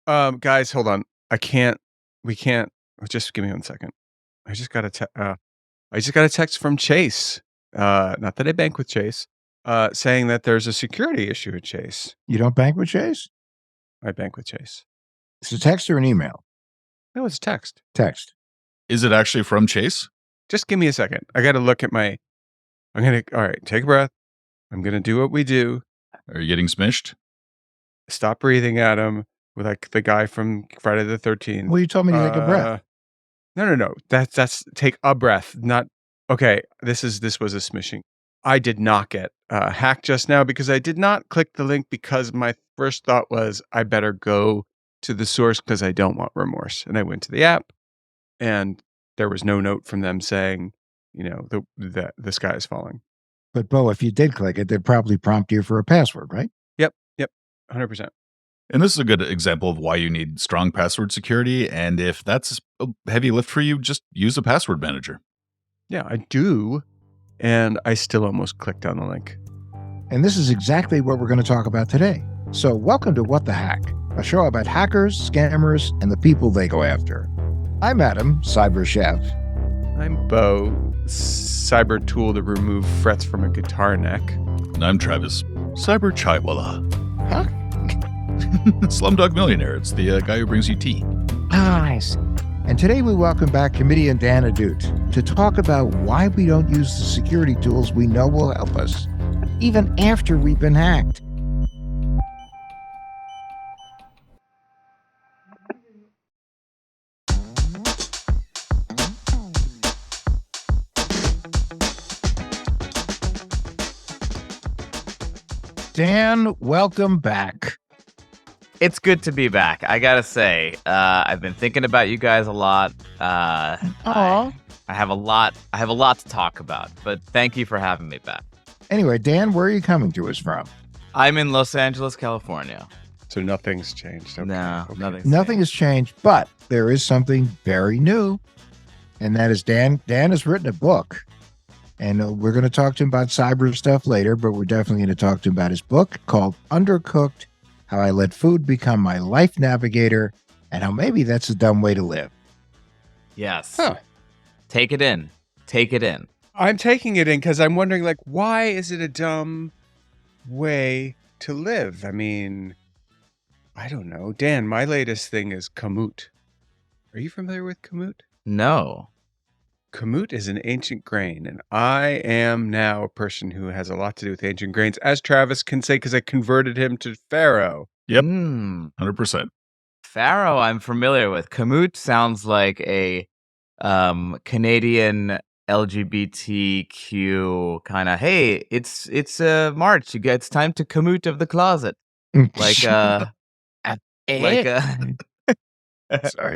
Guys, hold on. We can't. Just give me 1 second. I just got a text from Chase. Not that I bank with Chase. Saying that there's a security issue at Chase. You don't bank with Chase? I bank with Chase. It's a text or an email? No, it's text. Text. Is it actually from Chase? Just give me a second. I got to look at my. All right, take a breath. I'm gonna do what we do. Are you getting smished? Stop breathing at him with like the guy from Friday the 13th. Well, you told me to take a breath. No. That's take a breath. Not okay. This was a smishing. I did not get hacked just now because I did not click the link because my first thought was I better go to the source because I don't want remorse. And I went to the app, and there was no note from them saying, the sky is falling. But Bo, if you did click it, they'd probably prompt you for a password, right? Yep, 100%. And this is a good example of why you need strong password security. And if that's a heavy lift for you, just use a password manager. Yeah, I do. And I still almost clicked on the link. And this is exactly what we're going to talk about today. So welcome to What the Hack, a show about hackers, scammers, and the people they go after. I'm Adam, cyber chef. I'm Bo, cyber tool to remove frets from a guitar neck. And I'm Travis, cyber chaiwala. Huh? Slumdog Millionaire. It's the guy who brings you tea. Nice. And today we welcome back comedian Dan Ahdoot to talk about why we don't use the security tools we know will help us, even after we've been hacked. Dan, welcome back. It's good to be back. I gotta say, I've been thinking about you guys a lot. I have a lot to talk about. But thank you for having me back. Anyway, Dan, where are you coming to us from? I'm in Los Angeles, California. So nothing's changed. Okay. No, Okay. Nothing has changed, but there is something very new, and that is Dan. Dan has written a book, and we're going to talk to him about cyber stuff later. But we're definitely going to talk to him about his book called Undercooked: How I Let Food Become My Life Navigator, and how maybe that's a dumb way to live. Yes. Huh. Take it in. Take it in. I'm taking it in because I'm wondering, why is it a dumb way to live? I mean, I don't know. Dan, my latest thing is kamut. Are you familiar with kamut? No. Kamut is an ancient grain, and I am now a person who has a lot to do with ancient grains, as Travis can say, because I converted him to Pharaoh. Yep. 100%. Pharaoh, I'm familiar with. Kamut sounds like a Canadian LGBTQ kind of, hey, it's March. It's time to kamut of the closet. Sorry,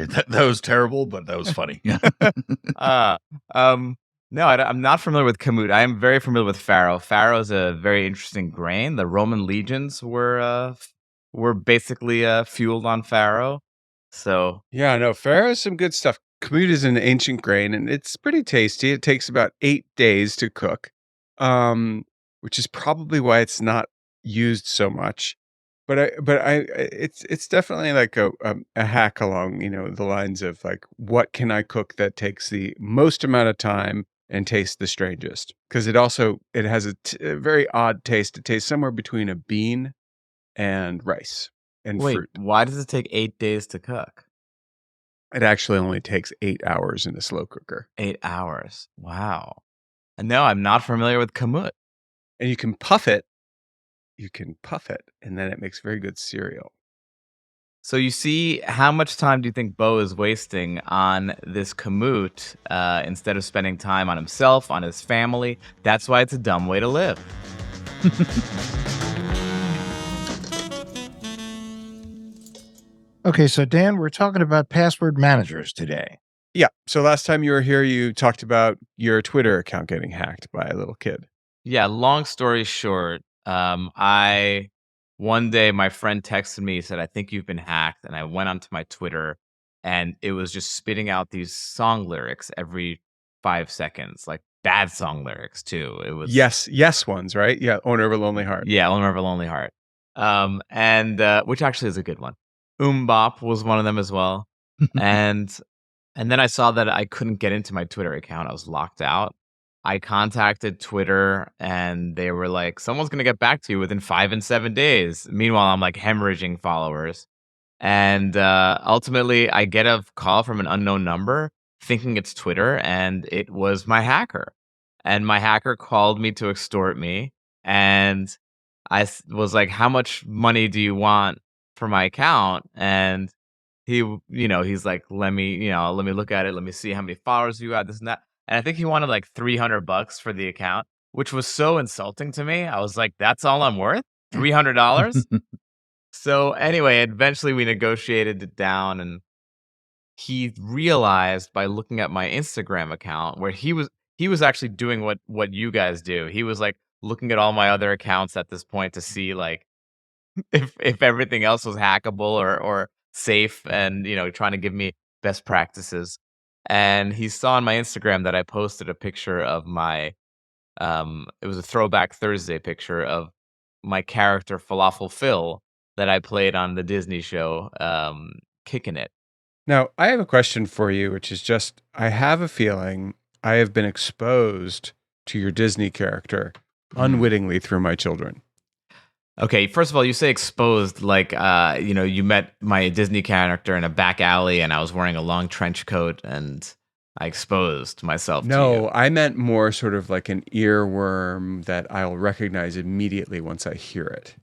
that was terrible, but that was funny. No, I'm not familiar with kamut. I am very familiar with farro. Farro is a very interesting grain. The Roman legions were basically fueled on farro. So yeah, no, farro is some good stuff. Kamut is an ancient grain, and it's pretty tasty. It takes about 8 days to cook, which is probably why it's not used so much. It's definitely like a hack along, the lines of what can I cook that takes the most amount of time and tastes the strangest? Because it has a very odd taste. It tastes somewhere between a bean and rice and fruit. Why does it take 8 days to cook? It actually only takes 8 hours in a slow cooker. 8 hours. Wow. No, I'm not familiar with kamut. And you can puff it. And then it makes very good cereal. So you see, how much time do you think Bo is wasting on this kamut instead of spending time on himself, on his family? That's why it's a dumb way to live. Okay, so Dan, we're talking about password managers today. Yeah. So last time you were here, you talked about your Twitter account getting hacked by a little kid. Yeah. Long story short, one day my friend texted me, he said, I think you've been hacked. And I went onto my Twitter and it was just spitting out these song lyrics every 5 seconds, like bad song lyrics too. It was yes ones, right? Yeah. Owner of a Lonely Heart. Yeah. Owner of a Lonely Heart. And which actually is a good one. Bop was one of them as well. And then I saw that I couldn't get into my Twitter account. I was locked out. I contacted Twitter and they were like, someone's going to get back to you within 5 and 7 days. Meanwhile, I'm like hemorrhaging followers. And ultimately, I get a call from an unknown number thinking it's Twitter, and it was my hacker. And my hacker called me to extort me. And was like, how much money do you want for my account? And he's like, let me look at it. Let me see how many followers you got, this and that. And I think he wanted like $300 for the account, which was so insulting to me. I was like, that's all I'm worth? $300? So anyway, eventually we negotiated it down, and he realized by looking at my Instagram account where he was actually doing what you guys do. He was like looking at all my other accounts at this point to see like if everything else was hackable or safe, and trying to give me best practices. And he saw on my Instagram that I posted a picture of my it was a throwback Thursday picture of my character Falafel Phil that I played on the Disney show Kicking It. Now, I have a question for you, which is just, I have a feeling I have been exposed to your Disney character unwittingly through my children. Okay, first of all, you say exposed like you met my Disney character in a back alley and I was wearing a long trench coat and I exposed myself to you. No, I meant more sort of like an earworm that I'll recognize immediately once I hear it.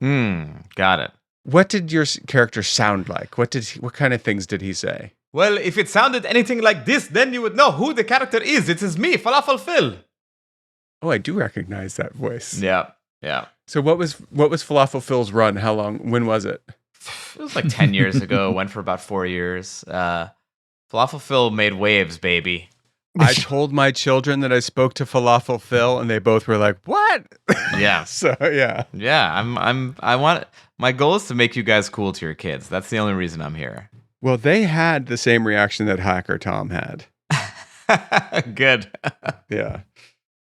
Got it. What did your character sound like? What kind of things did he say? Well, if it sounded anything like this, then you would know who the character is. It is me, Falafel Phil. Oh, I do recognize that voice. Yeah. So what was Falafel Phil's run? How long? When was it? It was like 10 years ago. Went for about 4 years. Falafel Phil made waves, baby. I told my children that I spoke to Falafel Phil, and they both were like, "What?" Yeah. So yeah. I want. My goal is to make you guys cool to your kids. That's the only reason I'm here. Well, they had the same reaction that Hacker Tom had. Good. Yeah.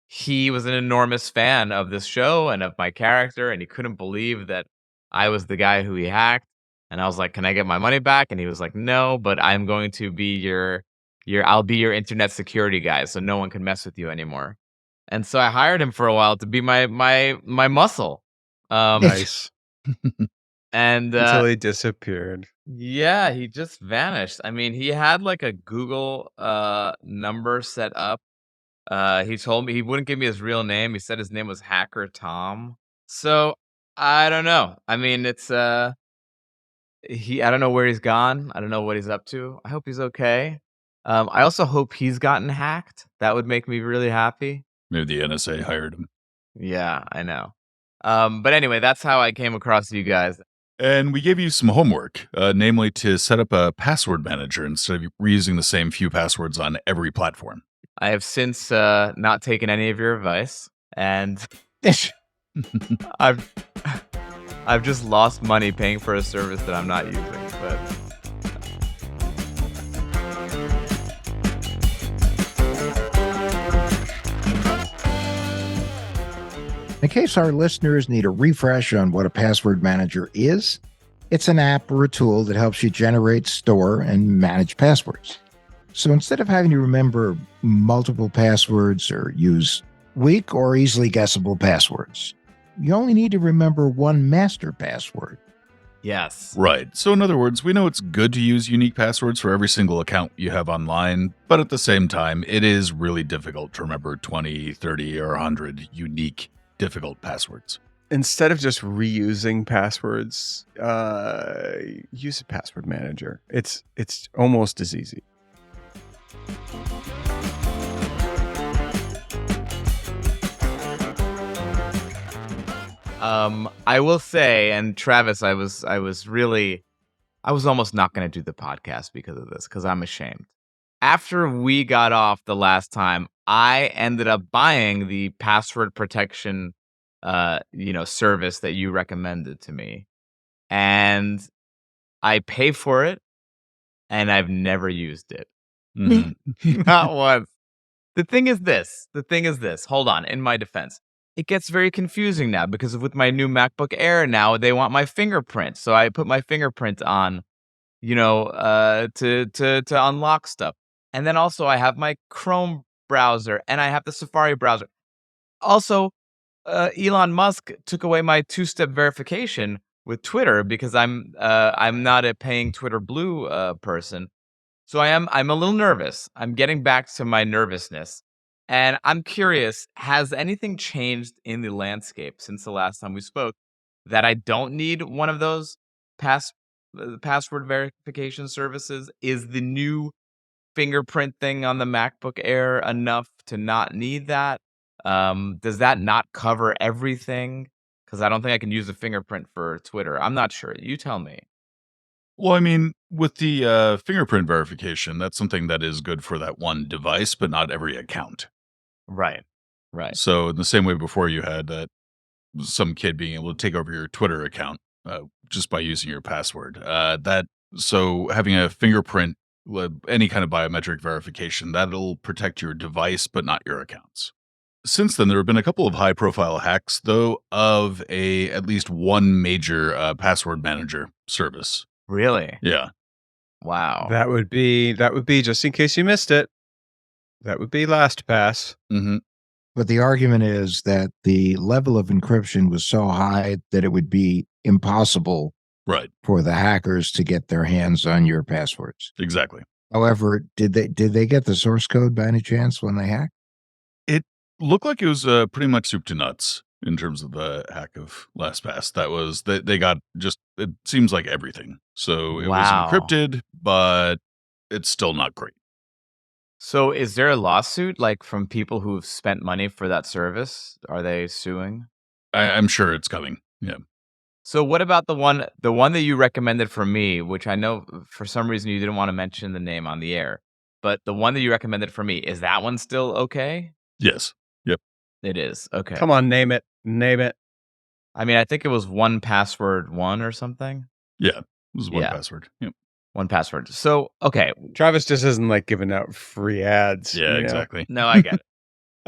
He was an enormous fan of this show and of my character, and he couldn't believe that I was the guy who he hacked. And I was like, "Can I get my money back?" And he was like, "No, but I'm going to be I'll be your internet security guy, so no one can mess with you anymore." And so I hired him for a while to be my muscle. Nice. And until he disappeared. Yeah, he just vanished. I mean, he had like a Google number set up. He told me he wouldn't give me his real name. He said his name was Hacker Tom. So I don't know. I mean, it's I don't know where he's gone. I don't know what he's up to. I hope he's okay. I also hope he's gotten hacked. That would make me really happy. Maybe the NSA hired him. Yeah, I know. But anyway, that's how I came across you guys. And we gave you some homework, namely to set up a password manager instead of reusing the same few passwords on every platform. I have since not taken any of your advice, and I've just lost money paying for a service that I'm not using. But in case our listeners need a refresh on what a password manager is, it's an app or a tool that helps you generate, store, and manage passwords. So instead of having to remember multiple passwords or use weak or easily guessable passwords, you only need to remember one master password. yes. Right. So in other words, we know it's good to use unique passwords for every single account you have online, but at the same time, it is really difficult to remember 20, 30, or 100 unique, difficult passwords. Instead of just reusing passwords, use a password manager. It's almost as easy. I will say, and Travis, I was almost not going to do the podcast because of this, because I'm ashamed. After we got off the last time, I ended up buying the password protection, service that you recommended to me, and I pay for it, and I've never used it, not once. The thing is this. Hold on. In my defense, it gets very confusing now because with my new MacBook Air now, they want my fingerprint. So I put my fingerprint on to unlock stuff. And then also I have my Chrome browser and I have the Safari browser. Also, Elon Musk took away my two-step verification with Twitter because I'm not a paying Twitter Blue person. So I'm a little nervous. I'm getting back to my nervousness. And I'm curious, has anything changed in the landscape since the last time we spoke that I don't need one of those pass password verification services? Is the new fingerprint thing on the MacBook Air enough to not need that? Does that not cover everything? Because I don't think I can use a fingerprint for Twitter. I'm not sure. You tell me. Well, I mean, with the fingerprint verification, that's something that is good for that one device, but not every account. Right. Right. So, in the same way before you had that some kid being able to take over your Twitter account just by using your password, so having a fingerprint, any kind of biometric verification, that'll protect your device, but not your accounts. Since then, there have been a couple of high-profile hacks, though, of at least one major password manager service. Really? Yeah. Wow. That would be just in case you missed it. That would be LastPass. Mm-hmm. But the argument is that the level of encryption was so high that it would be impossible Right. for the hackers to get their hands on your passwords. Exactly. However, did they get the source code by any chance when they hacked? It looked like it was pretty much soup to nuts in terms of the hack of LastPass. That was they got just it seems like everything. So it was Wow. encrypted, but it's still not great. So is there a lawsuit like from people who've spent money for that service? Are they suing? I'm sure it's coming. Yeah. So what about the one that you recommended for me, which I know for some reason you didn't want to mention the name on the air, but the one that you recommended for me, is that one still okay? Yes. Yep. It is. Okay. Come on, name it. Name it. I mean, I think it was 1Password 1 or something. Yeah. It was one Yeah. password. Yep. 1Password. So, okay. Travis just isn't like giving out free ads. Yeah, exactly. No, I get it.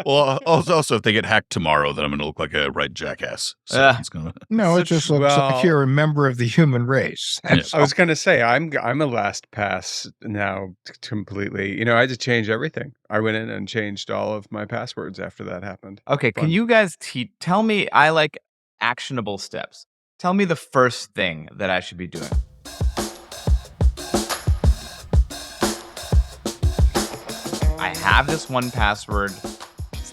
Well, also, if they get hacked tomorrow, then I'm going to look like a right jackass. So it's going to. No, it just looks like you're a member of the human race. I was going to say I'm a LastPass now completely. I had to change everything. I went in and changed all of my passwords after that happened. Okay, can you guys tell me? I like actionable steps. Tell me the first thing that I should be doing. I have this 1Password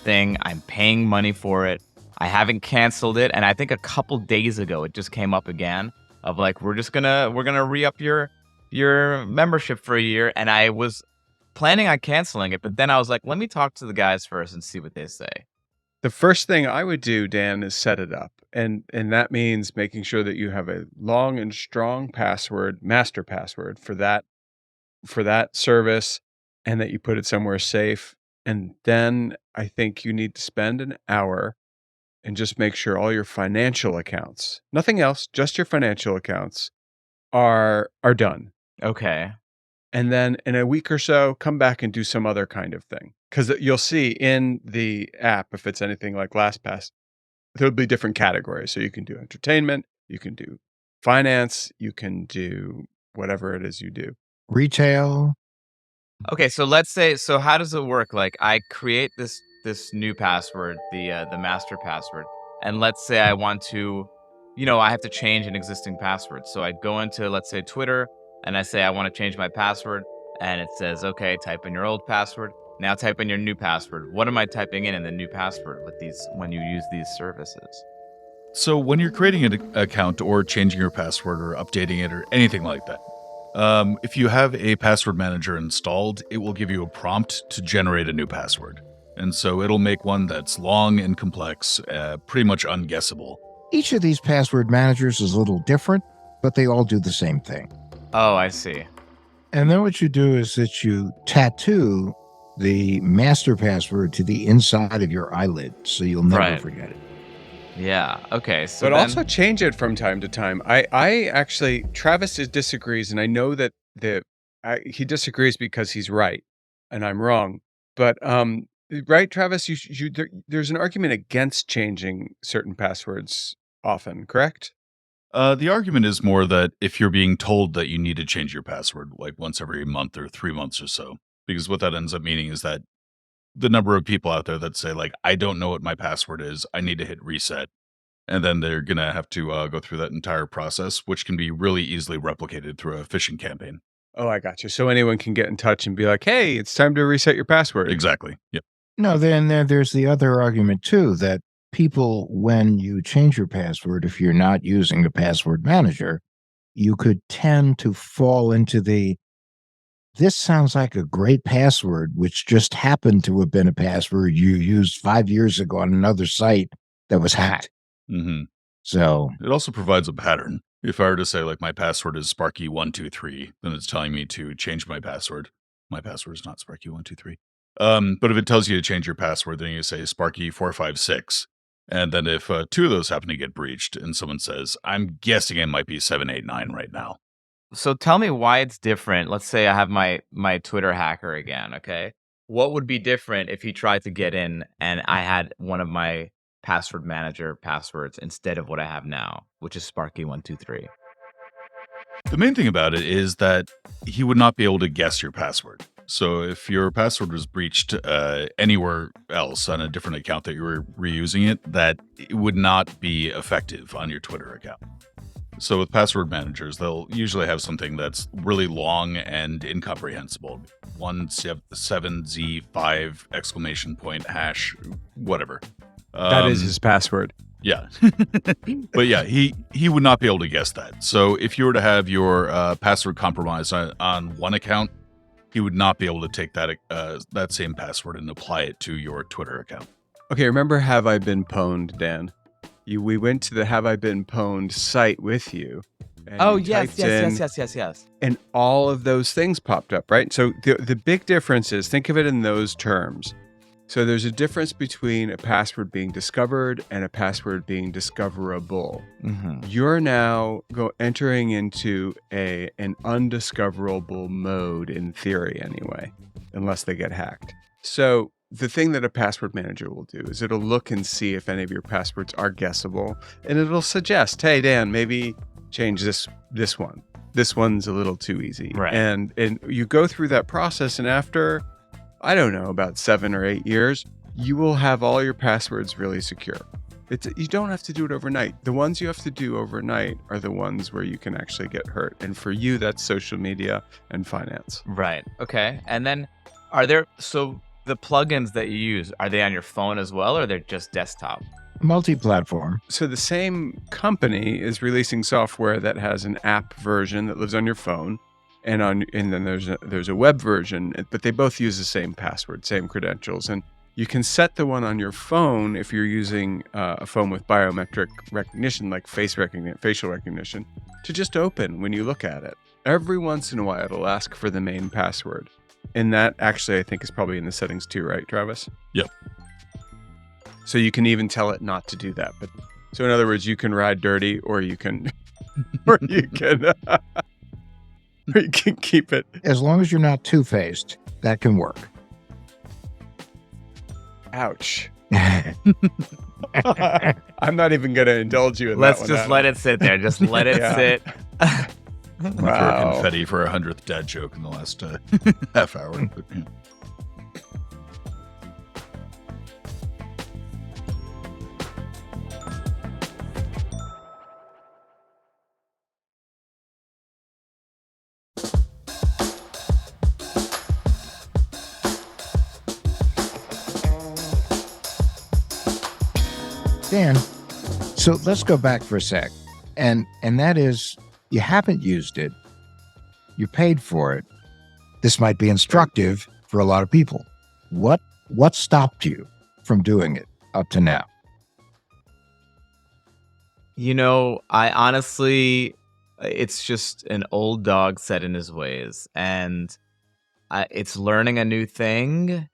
thing. I'm paying money for it. I haven't canceled it, and I think a couple days ago it just came up again of like we're gonna re-up your membership for a year, and I was planning on canceling it, but then I was like, let me talk to the guys first and see what they say. The first thing I would do, Dan, is set it up. And that means making sure that you have a long and strong password, master password for that service, and that you put it somewhere safe. And then I think you need to spend an hour and just make sure all your financial accounts, nothing else, just your financial accounts are done. Okay. And then in a week or so, come back and do some other kind of thing. Because you'll see in the app, if it's anything like LastPass, there'll be different categories. So you can do entertainment, you can do finance, you can do whatever it is you do. Retail. Okay, so let's say, so how does it work? Like I create this new password, the master password, and let's say I want to, I have to change an existing password. So I go into, let's say, Twitter, and I say I want to change my password, and it says, okay, type in your old password. Now type in your new password. What am I typing in the new password with when you use these services? So when you're creating an account or changing your password or updating it or anything like that, if you have a password manager installed, it will give you a prompt to generate a new password. And so it'll make one that's long and complex, pretty much unguessable. Each of these password managers is a little different, but they all do the same thing. Oh, I see. And then what you do is that you tattoo the master password to the inside of your eyelid, so you'll never forget it. Yeah. Okay. So but also change it from time to time. I actually, Travis disagrees, and I know that he disagrees because he's right and I'm wrong. But right, Travis, there's an argument against changing certain passwords often, correct? The argument is more that if you're being told that you need to change your password like once every month or 3 months or so, because what that ends up meaning is that the number of people out there that say like, I don't know what my password is, I need to hit reset. And then they're going to have to go through that entire process, which can be really easily replicated through a phishing campaign. Oh, I got you. So anyone can get in touch and be like, hey, it's time to reset your password. Exactly. Yep. No, then there's the other argument too, that people, when you change your password, if you're not using the password manager, you could tend to fall into this sounds like a great password, which just happened to have been a password you used 5 years ago on another site that was hacked. Mm-hmm. So it also provides a pattern. If I were to say like my password is Sparky123, then it's telling me to change my password. My password is not Sparky123. But if it tells you to change your password, then you say Sparky456. And then if 2 of those happen to get breached and someone says, I'm guessing it might be 789 right now. So tell me why it's different. Let's say I have my Twitter hacker again, okay? What would be different if he tried to get in and I had one of my password manager passwords instead of what I have now, which is Sparky123? The main thing about it is that he would not be able to guess your password. So if your password was breached anywhere else on a different account that you were reusing it, that it would not be effective on your Twitter account. So with password managers, they'll usually have something that's really long and incomprehensible. 17Z5 exclamation point hash, whatever. That is his password. Yeah. But yeah, he would not be able to guess that. So if you were to have your password compromised on one account, he would not be able to take that same password and apply it to your Twitter account. Okay, remember Have I Been Pwned, Dan? We went to the Have I Been Pwned site with you. Oh, yes. And all of those things popped up, right? So the big difference is, think of it in those terms. So there's a difference between a password being discovered and a password being discoverable. Mm-hmm. You're now entering into an undiscoverable mode, in theory anyway, unless they get hacked. So the thing that a password manager will do is it'll look and see if any of your passwords are guessable, and it'll suggest, hey, Dan, maybe change this one. This one's a little too easy. Right. And you go through that process, and after, I don't know, about 7 or 8 years, you will have all your passwords really secure. You don't have to do it overnight. The ones you have to do overnight are the ones where you can actually get hurt. And for you, that's social media and finance. Right. Okay. And then so the plugins that you use, are they on your phone as well, or they're just desktop? multi-platform. So the same company is releasing software that has an app version that lives on your phone, and then there's a web version, but they both use the same password, same credentials. And you can set the one on your phone if you're using a phone with biometric recognition, like facial recognition, to just open when you look at it. Every once in a while, it'll ask for the main password. And that actually, I think, is probably in the settings too, right, Travis? Yep. So you can even tell it not to do that. But so in other words, you can ride dirty, or you can, or you can keep it. As long as you're not two-faced, that can work. Ouch. I'm not even going to indulge you in Let's that one. just let it sit there. Just let it sit. Wow. Confetti for a 100th dad joke in the last half hour. But, yeah. Dan, so let's go back for a sec. And that is, you haven't used it. You paid for it. This might be instructive for a lot of people. What stopped you from doing it up to now? You know, I honestly, it's just an old dog set in his ways, and it's learning a new thing.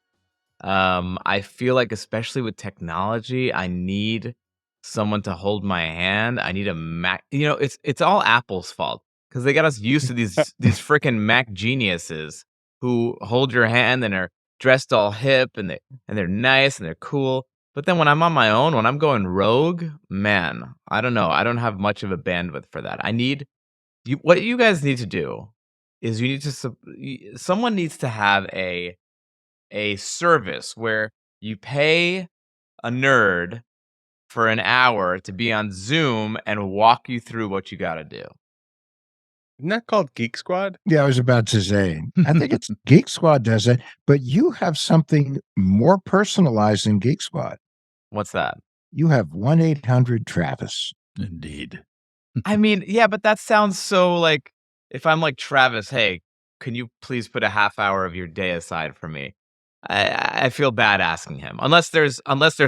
I feel like, especially with technology, I need someone to hold my hand. I need a Mac. You know, it's all Apple's fault, because they got us used to these freaking Mac geniuses who hold your hand and are dressed all hip, and they're nice and they're cool. But then when I'm on my own, when I'm going rogue, man, I don't know. I don't have much of a bandwidth for that. I need you. What you guys need to do is you need to. Someone needs to have a service where you pay a nerd for an hour to be on Zoom and walk you through what you got to do. Isn't that called Geek Squad? Yeah, I was about to say, I think it's Geek Squad does it, but you have something more personalized than Geek Squad. What's that? You have 1-800-Travis. Indeed. I mean, yeah, but that sounds so like if I'm like Travis, hey, can you please put a half hour of your day aside for me? I feel bad asking him. Unless there's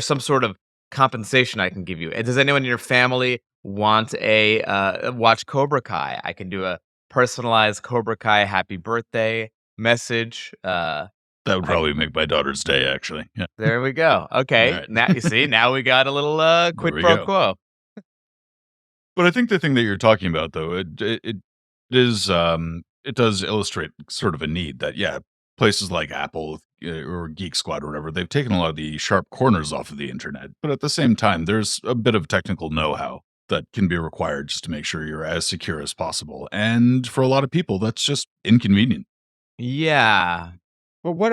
some sort of compensation I can give you. Does anyone in your family want a watch Cobra Kai? I can do a personalized Cobra Kai happy birthday message. That would probably make my daughter's day, actually. Yeah. There we go. Okay. All right. Now you see, now we got a little quid we pro go. quo. But I think the thing that you're talking about, though, it is it does illustrate sort of a need that, yeah, places like Apple or Geek Squad or whatever, they've taken a lot of the sharp corners off of the internet. But at the same time, there's a bit of technical know-how that can be required just to make sure you're as secure as possible. And for a lot of people, that's just inconvenient. Yeah. Well, what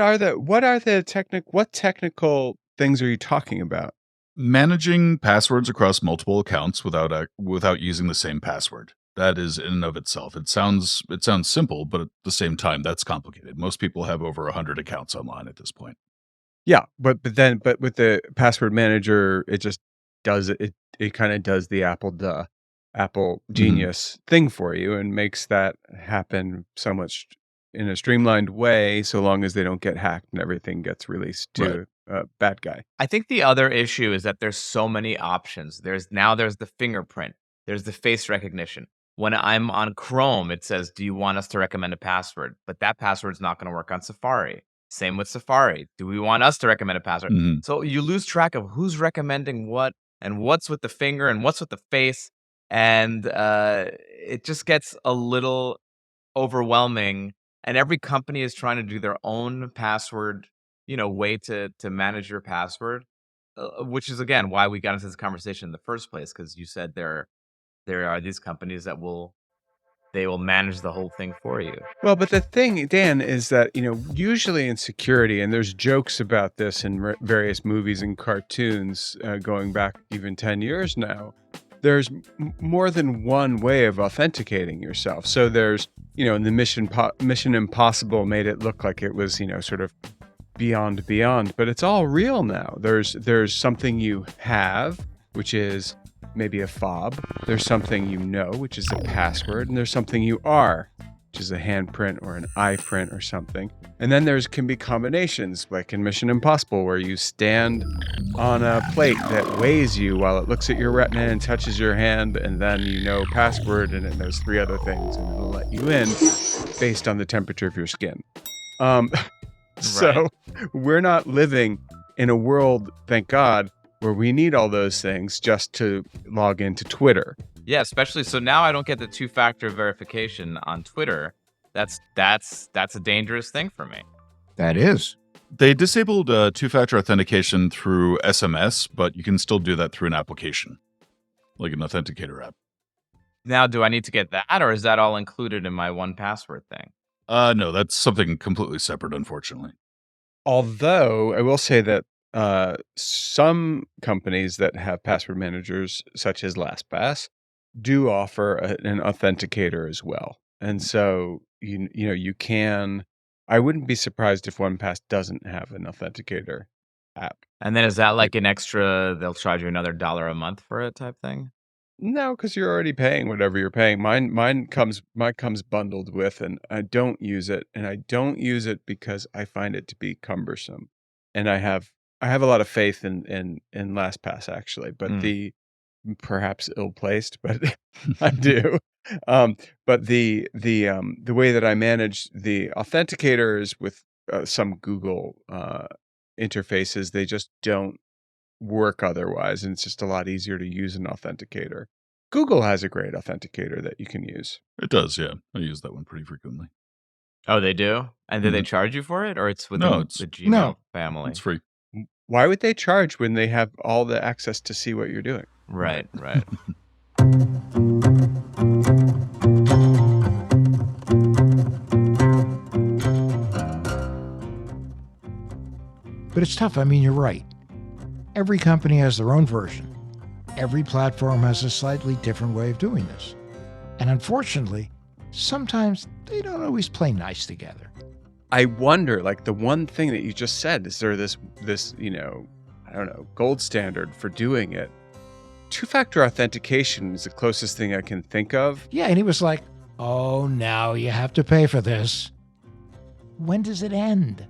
technical things are you talking about? Managing passwords across multiple accounts without using the same password. That is in and of itself. It sounds simple, but at the same time, that's complicated. Most people have over 100 accounts online at this point. Yeah, but with the password manager, it just does it. It kind of does the Apple Genius thing for you and makes that happen so much in a streamlined way, so long as they don't get hacked and everything gets released to a bad guy. I think the other issue is that there's so many options. There's the fingerprint, there's the face recognition. When I'm on Chrome, it says, "Do you want us to recommend a password?" But that password's not going to work on Safari. Same with Safari. Do we want us to recommend a password? Mhm. So you lose track of who's recommending what and what's with the finger and what's with the face, and it just gets a little overwhelming. And every company is trying to do their own password, way to manage your password, which is again why we got into this conversation in the first place. Because you said there are these companies that will manage the whole thing for you. Well, but the thing, Dan, is that, usually in security, and there's jokes about this in various movies and cartoons going back even 10 years now, there's more than one way of authenticating yourself. So there's, in the Mission Impossible made it look like it was, sort of beyond, but it's all real now. There's something you have, which is maybe a fob. There's something which is a password, and there's something you are, which is a handprint or an eye print or something. And then can be combinations, like in Mission Impossible, where you stand on a plate that weighs you while it looks at your retina and touches your hand, and then password, and it knows 3 other things, and it'll let you in based on the temperature of your skin. So we're not living in a world, thank God, where we need all those things just to log into Twitter. Yeah, especially so now I don't get the 2-factor verification on Twitter. That's a dangerous thing for me. That is. They disabled 2-factor authentication through SMS, but you can still do that through an application, like an authenticator app. Now, do I need to get that, or is that all included in my 1Password thing? No, that's something completely separate, unfortunately. Although I will say that some companies that have password managers, such as LastPass, do offer an authenticator as well. And so you can. I wouldn't be surprised if OnePass doesn't have an authenticator app. And then is that like an extra? They'll charge you another $1 a month for it type thing? No, because you're already paying whatever you're paying. Mine comes bundled with, and I don't use it. And I don't use it because I find it to be cumbersome. And I have a lot of faith in LastPass, actually, but the perhaps ill-placed, but I do. But the way that I manage the authenticators with some Google interfaces, they just don't work otherwise, and it's just a lot easier to use an authenticator. Google has a great authenticator that you can use. It does, yeah. I use that one pretty frequently. Oh, they do? And do they charge you for it, or it's within No, the Gmail family? It's free. Why would they charge when they have all the access to see what you're doing? Right, right. But it's tough. I mean, you're right. Every company has their own version. Every platform has a slightly different way of doing this. And unfortunately, sometimes they don't always play nice together. I wonder, like the one thing that you just said, is there this, I don't know, gold standard for doing it? Two-factor authentication is the closest thing I can think of. Yeah, and he was like, oh, now you have to pay for this. When does it end?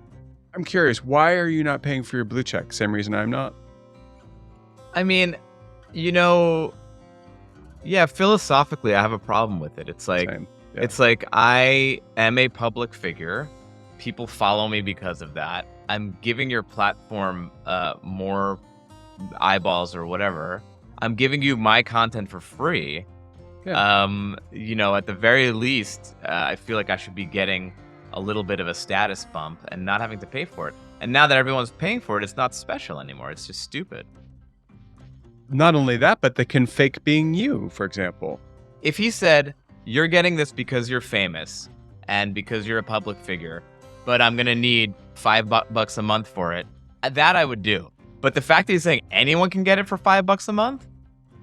I'm curious, why are you not paying for your blue check? Same reason I'm not. I mean, yeah, philosophically, I have a problem with it. It's like, Same. Yeah. it's like I am a public figure. People follow me because of that. I'm giving your platform more eyeballs or whatever. I'm giving you my content for free. Yeah. At the very least, I feel like I should be getting a little bit of a status bump and not having to pay for it. And now that everyone's paying for it, it's not special anymore. It's just stupid. Not only that, but they can fake being you, for example. If he said, you're getting this because you're famous and because you're a public figure, but I'm going to need $5 a month for it, that I would do. But the fact that he's saying anyone can get it for $5 a month,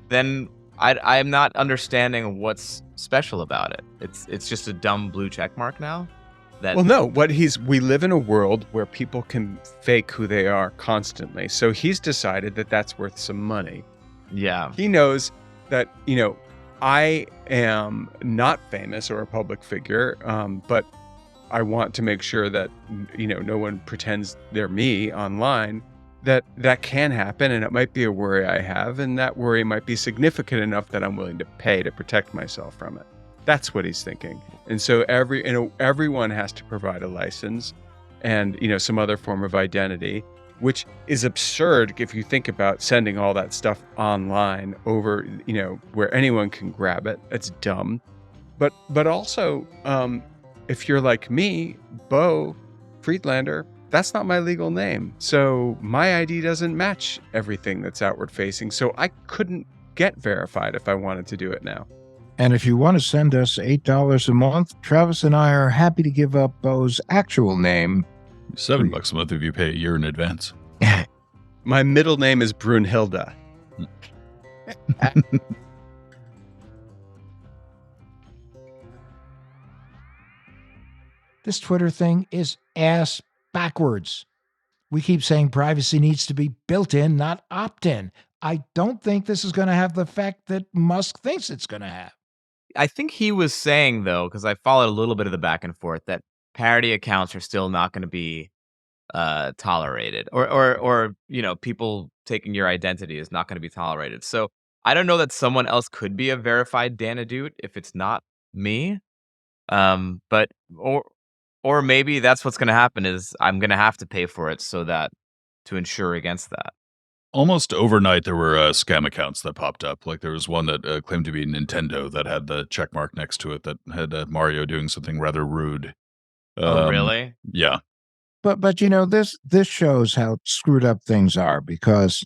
then I'm not understanding what's special about it. It's just a dumb blue check mark now. Well, no, we live in a world where people can fake who they are constantly. So he's decided that that's worth some money. Yeah. He knows that, I am not famous or a public figure, but I want to make sure that, no one pretends they're me online. That can happen, and it might be a worry I have, and that worry might be significant enough that I'm willing to pay to protect myself from it. That's what he's thinking. And so everyone has to provide a license and, some other form of identity, which is absurd if you think about sending all that stuff online over, where anyone can grab it. It's dumb. But also, if you're like me, Bo Friedlander, that's not my legal name. So my ID doesn't match everything that's outward facing. So I couldn't get verified if I wanted to do it now. And if you want to send us $8 a month, Travis and I are happy to give up Bo's actual name. $7 a month if you pay a year in advance. My middle name is Brunhilde. This Twitter thing is ass backwards. We keep saying privacy needs to be built in, not opt-in. I don't think this is going to have the effect that Musk thinks it's going to have. I think he was saying, though, because I followed a little bit of the back and forth, that parody accounts are still not going to be tolerated, or people taking your identity is not going to be tolerated. So I don't know that someone else could be a verified Dan Ahdoot if it's not me. But maybe that's what's going to happen is I'm going to have to pay for it to ensure against that. Almost overnight, there were scam accounts that popped up. Like there was one that claimed to be Nintendo that had the check mark next to it that had Mario doing something rather rude. Oh, really? Yeah. But this shows how screwed up things are because,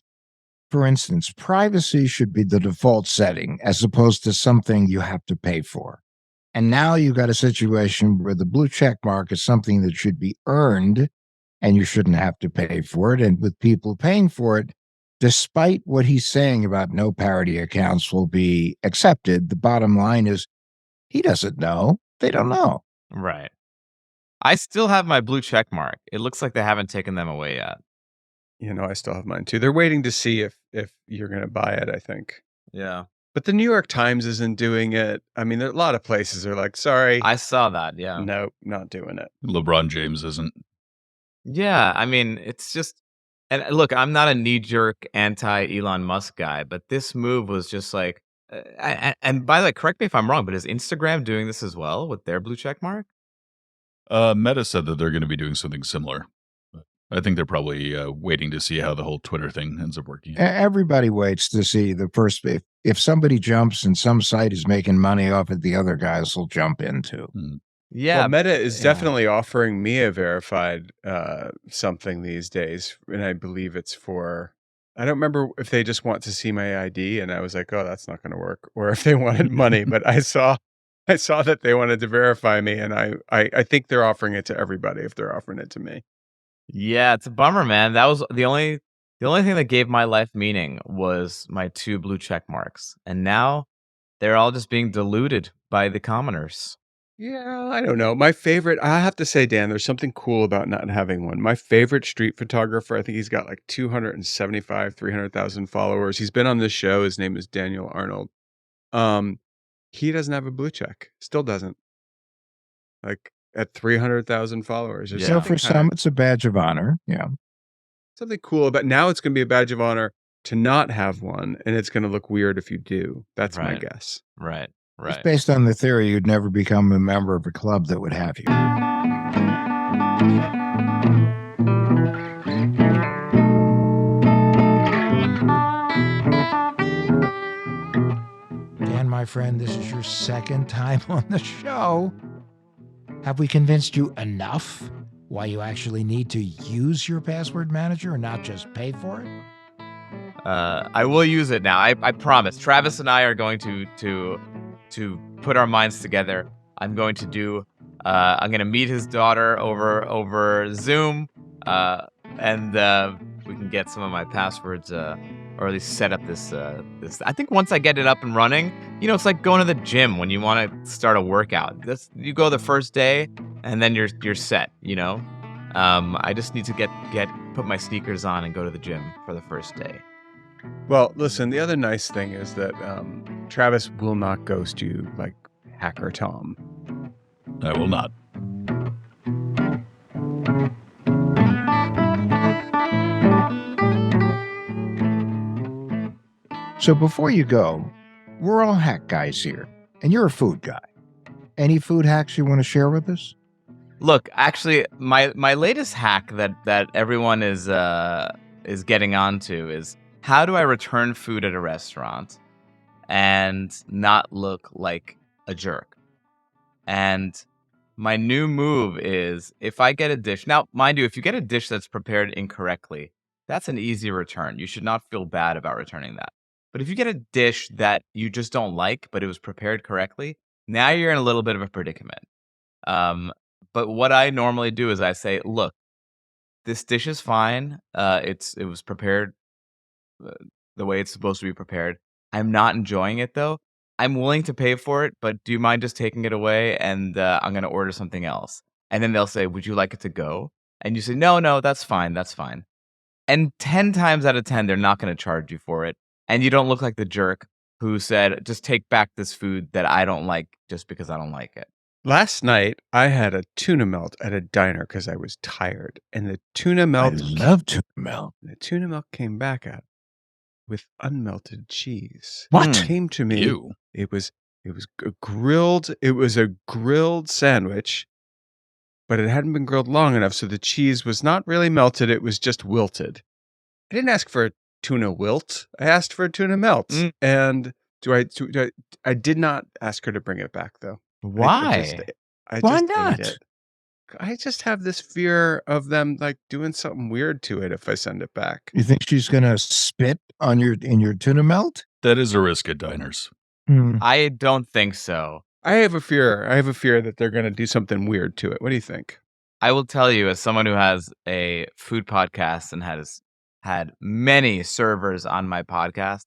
for instance, privacy should be the default setting as opposed to something you have to pay for. And now you've got a situation where the blue check mark is something that should be earned and you shouldn't have to pay for it. And with people paying for it, despite what he's saying about no parody accounts will be accepted, the bottom line is he doesn't know. They don't know. Right. I still have my blue check mark. It looks like they haven't taken them away yet. I still have mine too. They're waiting to see if you're going to buy it, I think. Yeah. But the New York Times isn't doing it. I mean, there are a lot of places are like, sorry. I saw that, yeah. No, not doing it. LeBron James isn't. Yeah, I mean, it's just... And look, I'm not a knee-jerk anti-Elon Musk guy, but this move was just like... and by the way, correct me if I'm wrong, but is Instagram doing this as well with their blue check mark? Meta said that they're going to be doing something similar. I think they're probably waiting to see how the whole Twitter thing ends up working. Everybody waits to see the first. If somebody jumps and some site is making money off it, the other guys will jump into. Yeah. Well, Meta is yeah. definitely offering me a verified something these days, and I believe it's for. I don't remember if they just want to see my ID, and I was like, "Oh, that's not going to work," or if they wanted money. But I saw that they wanted to verify me, and I think they're offering it to everybody if they're offering it to me. Yeah, it's a bummer, man. That was the only thing that gave my life meaning was my 2 blue check marks, and now they're all just being diluted by the commoners. Yeah, I don't know. My favorite, I have to say, Dan, there's something cool about not having one. My favorite street photographer, I think he's got like 275, 300,000 followers. He's been on this show. His name is Daniel Arnold. Um, he doesn't have a blue check. Still doesn't. Like at 300,000 followers or Yeah. something For some, it's a badge of honor. Yeah. something cool about now it's going to be a badge of honor to not have one, and it's going to look weird if you do. That's my Right. guess. Right. It's Right. based on the theory you'd never become a member of a club that would have you. Dan, my friend, this is your second time on the show. Have we convinced you enough why you actually need to use your password manager and not just pay for it? I will use it now. I promise. Travis and I are going to put our minds together. I'm going to do. I'm going to meet his daughter over Zoom, and we can get some of my passwords, or at least set up this. I think once I get it up and running, it's like going to the gym when you want to start a workout. You go the first day, and then you're set. I just need to put my sneakers on and go to the gym for the first day. Well, listen, the other nice thing is that Travis will not ghost you like Hacker Tom. I will not. So before you go, we're all hack guys here, and you're a food guy. Any food hacks you want to share with us? Look, actually, my latest hack that everyone is getting onto is how do I return food at a restaurant and not look like a jerk? And my new move is if I get a dish. Now, mind you, if you get a dish that's prepared incorrectly, that's an easy return. You should not feel bad about returning that. But if you get a dish that you just don't like, but it was prepared correctly, now you're in a little bit of a predicament. But what I normally do is I say, look, this dish is fine. It was prepared uh, the way it's supposed to be prepared. I'm not enjoying it though. I'm willing to pay for it, but do you mind just taking it away? And I'm gonna order something else. And then they'll say, would you like it to go? And you say, no, that's fine, that's fine. And 10 times out of 10, they're not gonna charge you for it. And you don't look like the jerk who said, just take back this food that I don't like just because I don't like it. Last night, I had a tuna melt at a diner because I was tired, and the tuna melt. I love tuna melt. The tuna melt came back out with unmelted cheese. What? It came to me. You. It was grilled. It was a grilled sandwich, but it hadn't been grilled long enough, so the cheese was not really melted. It was just wilted. I didn't ask for a tuna wilt. I asked for a tuna melt, and I did not ask her to bring it back though. Why? I Why just ate not? it. I just have this fear of them like doing something weird to it if I send it back. You think she's gonna spit on in your tuna melt? That is a risk at diners. I don't think so. I have a fear. I have a fear that they're going to do something weird to it. What do you think? I will tell you, as someone who has a food podcast and has had many servers on my podcast,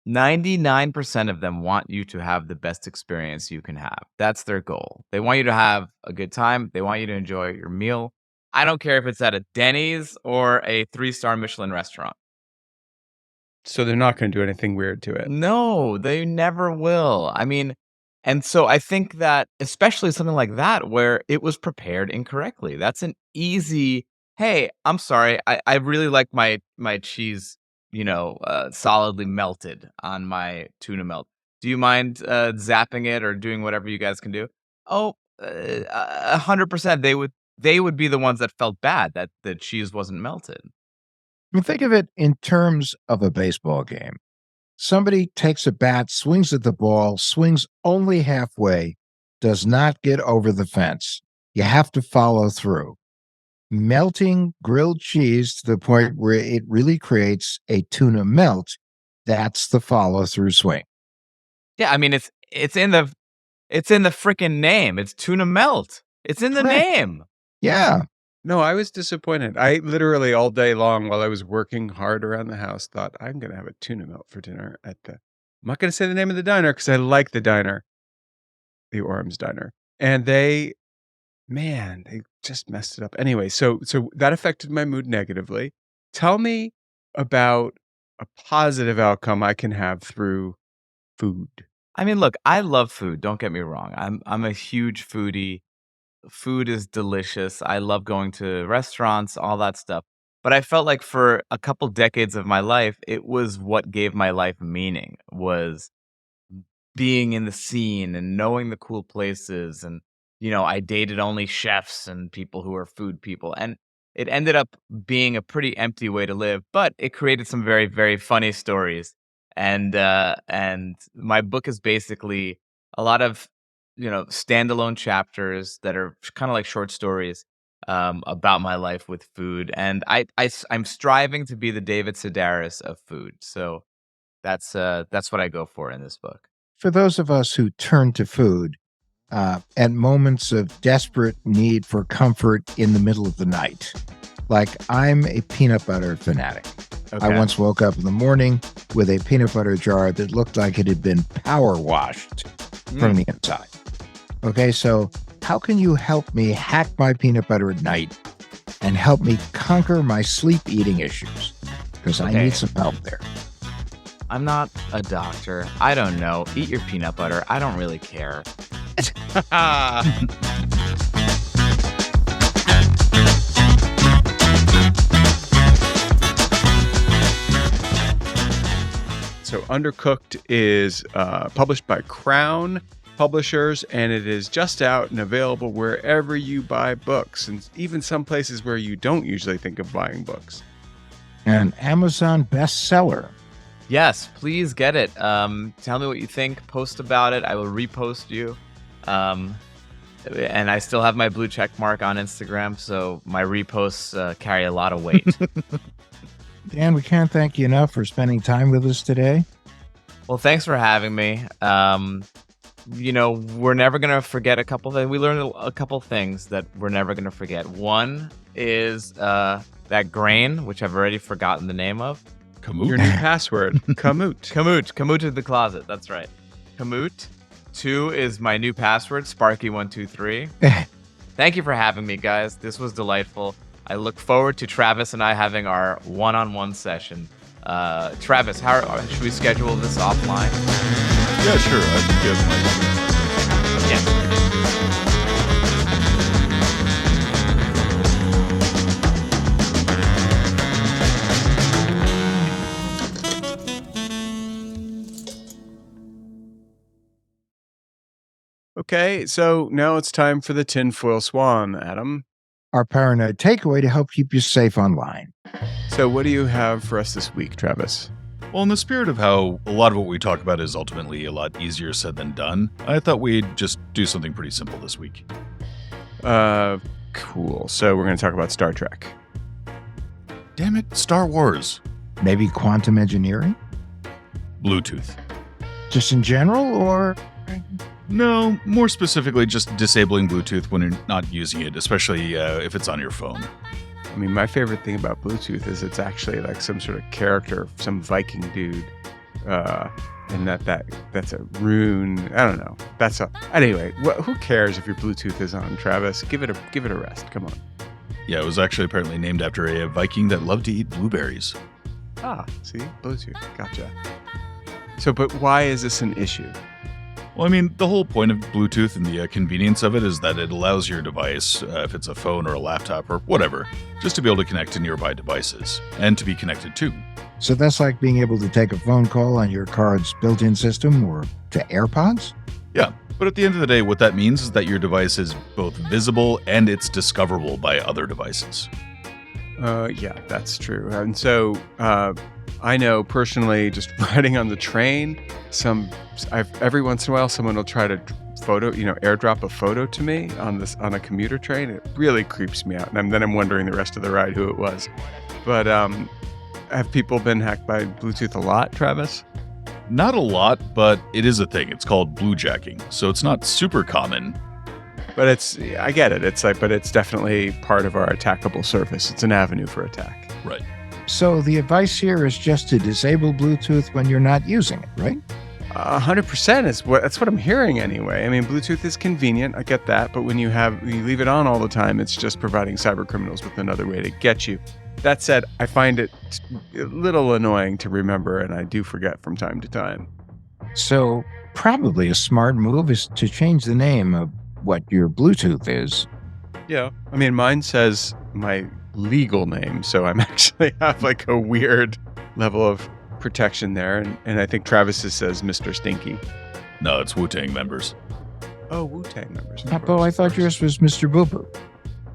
99% of them want you to have the best experience you can have. That's their goal. They want you to have a good time. They want you to enjoy your meal. I don't care if it's at a Denny's or a 3-star Michelin restaurant. So they're not going to do anything weird to it. No, they never will. I mean, and so I think that especially something like that where it was prepared incorrectly, that's an easy, hey, I'm sorry, I really like my cheese, solidly melted on my tuna melt. Do you mind zapping it or doing whatever you guys can do? Oh, 100%. They would be the ones that felt bad that the cheese wasn't melted. Well, think of it in terms of a baseball game. Somebody takes a bat, swings at the ball, swings only halfway, does not get over the fence. You have to follow through. Melting grilled cheese to the point where it really creates a tuna melt, that's the follow through swing. Yeah, I mean it's in the freaking name. It's tuna melt. It's in the Correct. name. Yeah. No, I was disappointed. I literally all day long while I was working hard around the house thought I'm going to have a tuna melt for dinner at the. I'm not going to say the name of the diner because I like the diner, the Orm's Diner, and they just messed it up. Anyway, so that affected my mood negatively. Tell me about a positive outcome I can have through food. I mean, look, I love food. Don't get me wrong. I'm a huge foodie. Food is delicious. I love going to restaurants, all that stuff. But I felt like for a couple decades of my life, it was what gave my life meaning, was being in the scene and knowing the cool places. And, I dated only chefs and people who are food people. And it ended up being a pretty empty way to live, but it created some very, very funny stories. And my book is basically a lot of standalone chapters that are kind of like short stories about my life with food. And I'm striving to be the David Sedaris of food. So that's what I go for in this book. For those of us who turn to food at moments of desperate need for comfort in the middle of the night, like I'm a peanut butter fanatic. Okay. I once woke up in the morning with a peanut butter jar that looked like it had been power washed from the inside. Okay, so how can you help me hack my peanut butter at night and help me conquer my sleep eating issues? Because I need some help there. I'm not a doctor. I don't know. Eat your peanut butter. I don't really care. So Undercooked is published by Crown Publishers, and it is just out and available wherever you buy books, and even some places where you don't usually think of buying books. An Amazon bestseller. Yes, please get it. Tell me what you think. Post about it. I will repost you. And I still have my blue check mark on Instagram, so my reposts carry a lot of weight. Dan, we can't thank you enough for spending time with us today. Well, thanks for having me. We're never going to forget a couple things. We learned a couple things that we're never going to forget. One is that grain, which I've already forgotten the name of. Kamut. Your new password, Kamut. Kamut to the closet. That's right. Kamut. 2 is my new password, Sparky123. Thank you for having me, guys. This was delightful. I look forward to Travis and I having our one-on-one session. Travis, how should we schedule this offline? Yeah, sure. I think you have my Yeah. Okay, so now it's time for the tinfoil swan, Adam. Our paranoid takeaway to help keep you safe online. So what do you have for us this week, Travis? Well, in the spirit of how a lot of what we talk about is ultimately a lot easier said than done, I thought we'd just do something pretty simple this week. Cool. So we're going to talk about Star Trek. Damn it, Star Wars. Maybe quantum engineering? Bluetooth. Just in general, or? No, more specifically, just disabling Bluetooth when you're not using it, especially if it's on your phone. I mean, my favorite thing about Bluetooth is it's actually like some sort of character, some Viking dude, and that's a rune. I don't know. Anyway. Who cares if your Bluetooth is on, Travis? Give it a rest. Come on. Yeah, it was actually apparently named after a Viking that loved to eat blueberries. Ah, see, Bluetooth. Gotcha. So, but why is this an issue? Well, I mean, the whole point of Bluetooth and the convenience of it is that it allows your device, if it's a phone or a laptop or whatever, just to be able to connect to nearby devices and to be connected to. So that's like being able to take a phone call on your car's built-in system or to AirPods? Yeah, but at the end of the day, what that means is that your device is both visible and it's discoverable by other devices. Yeah, that's true. And so I know personally, just riding on the train, every once in a while, someone will try to airdrop a photo to me on a commuter train. It really creeps me out. And then I'm wondering the rest of the ride who it was. But have people been hacked by Bluetooth a lot, Travis? Not a lot, but it is a thing. It's called bluejacking. So it's not super common. But I get it. But it's definitely part of our attackable surface. It's an avenue for attack. Right. So the advice here is just to disable Bluetooth when you're not using it, right? 100% that's what I'm hearing anyway. I mean, Bluetooth is convenient. I get that. But when you leave it on all the time, it's just providing cyber criminals with another way to get you. That said, I find it a little annoying to remember, and I do forget from time to time. So probably a smart move is to change the name of what your Bluetooth is. Yeah. I mean, mine says my legal name, so I'm actually have like a weird level of protection there. And I think Travis's says Mr. Stinky. No, it's Wu-Tang members. Oh, Wu-Tang members. Bo, I thought yours was Mr. Boo Boo.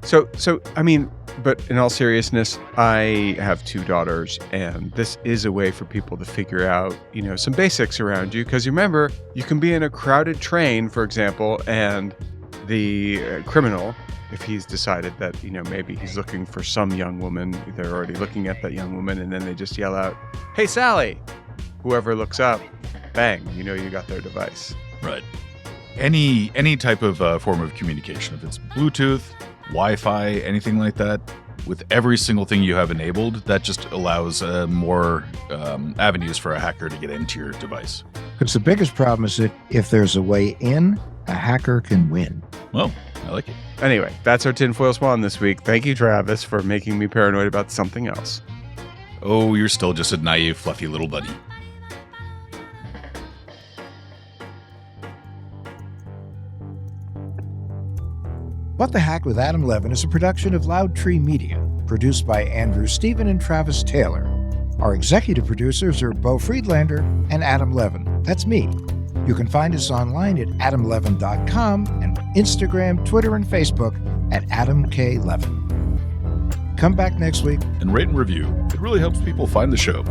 So I mean, but in all seriousness, I have 2 daughters, and this is a way for people to figure out, some basics around you. Because remember, you can be in a crowded train, for example, and the criminal, if he's decided that, maybe he's looking for some young woman, they're already looking at that young woman, and then they just yell out, "Hey, Sally!" Whoever looks up, bang, you got their device. Right. Any type of form of communication, if it's Bluetooth, Wi-Fi, anything like that, with every single thing you have enabled, that just allows more avenues for a hacker to get into your device. Because the biggest problem is that if there's a way in, a hacker can win. Well, I like it. Anyway, that's our tinfoil swan this week. Thank you, Travis, for making me paranoid about something else. Oh, you're still just a naive, fluffy little bunny. What the Hack with Adam Levin is a production of Loud Tree Media, produced by Andrew Stephen and Travis Taylor. Our executive producers are Bo Friedlander and Adam Levin. That's me. You can find us online at adamlevin.com and Instagram, Twitter, and Facebook at Adam K. Levin. Come back next week. And rate and review. It really helps people find the show.